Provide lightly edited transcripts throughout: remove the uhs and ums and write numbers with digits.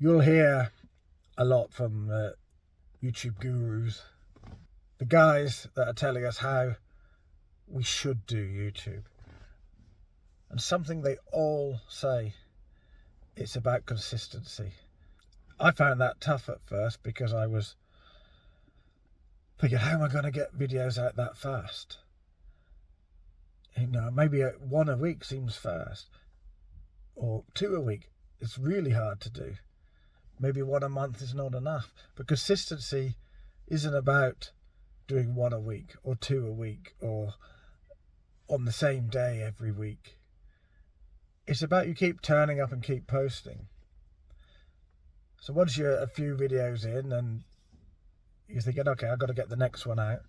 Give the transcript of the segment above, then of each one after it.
You'll hear a lot from YouTube gurus, the guys that are telling us how we should do YouTube. And something they all say, it's about consistency. I found that tough at first because I was thinking, how am I going to get videos out that fast? You know, maybe one a week seems fast, or 2 a week. It's really hard to do. Maybe 1 a month is not enough. But consistency isn't about doing 1 a week or 2 a week or on the same day every week. It's about you keep turning up and keep posting. So once you're a few videos in and you're thinking, okay, I've got to get the next one out.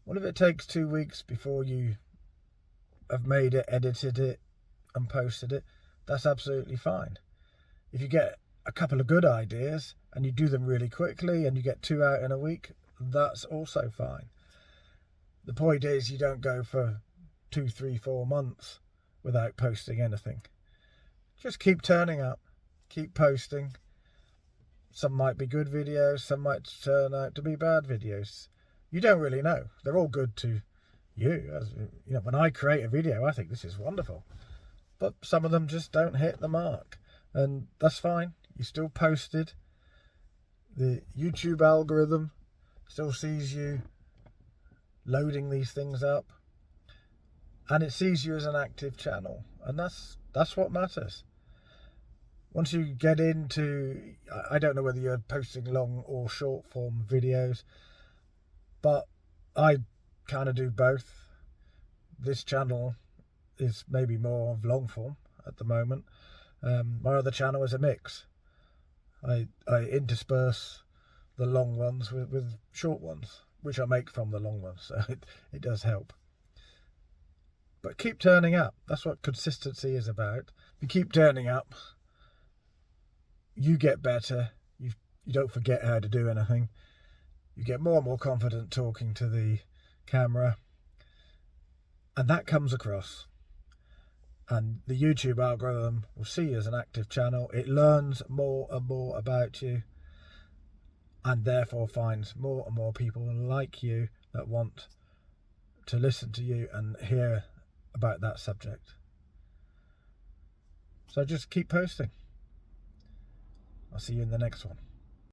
What if it takes 2 weeks before you have made it, edited it and posted it? That's absolutely fine. If you get a couple of good ideas and you do them really quickly and you get 2 out in a week, that's also fine. The point is you don't go for 2, 3, 4 months without posting anything. Just keep turning up, keep posting. Some might be good videos, some might turn out to be bad videos. You don't really know. They're all good to you. As you know, when I create a video, I think this is wonderful. But some of them just don't hit the mark. And that's fine. You still posted. The YouTube algorithm still sees you loading these things up. And it sees you as an active channel. And that's what matters. Once you get into, I don't know whether you're posting long or short form videos, but I kind of do both. This channel is maybe more of long form at the moment. My other channel is a mix. I intersperse the long ones with short ones, which I make from the long ones, so it does help. But keep turning up. That's what consistency is about. If you keep turning up, you get better. You don't forget how to do anything. You get more and more confident talking to the camera. And that comes across. And the YouTube algorithm will see you as an active channel. It learns more and more about you. And therefore finds more and more people like you that want to listen to you and hear about that subject. So just keep posting. I'll see you in the next one.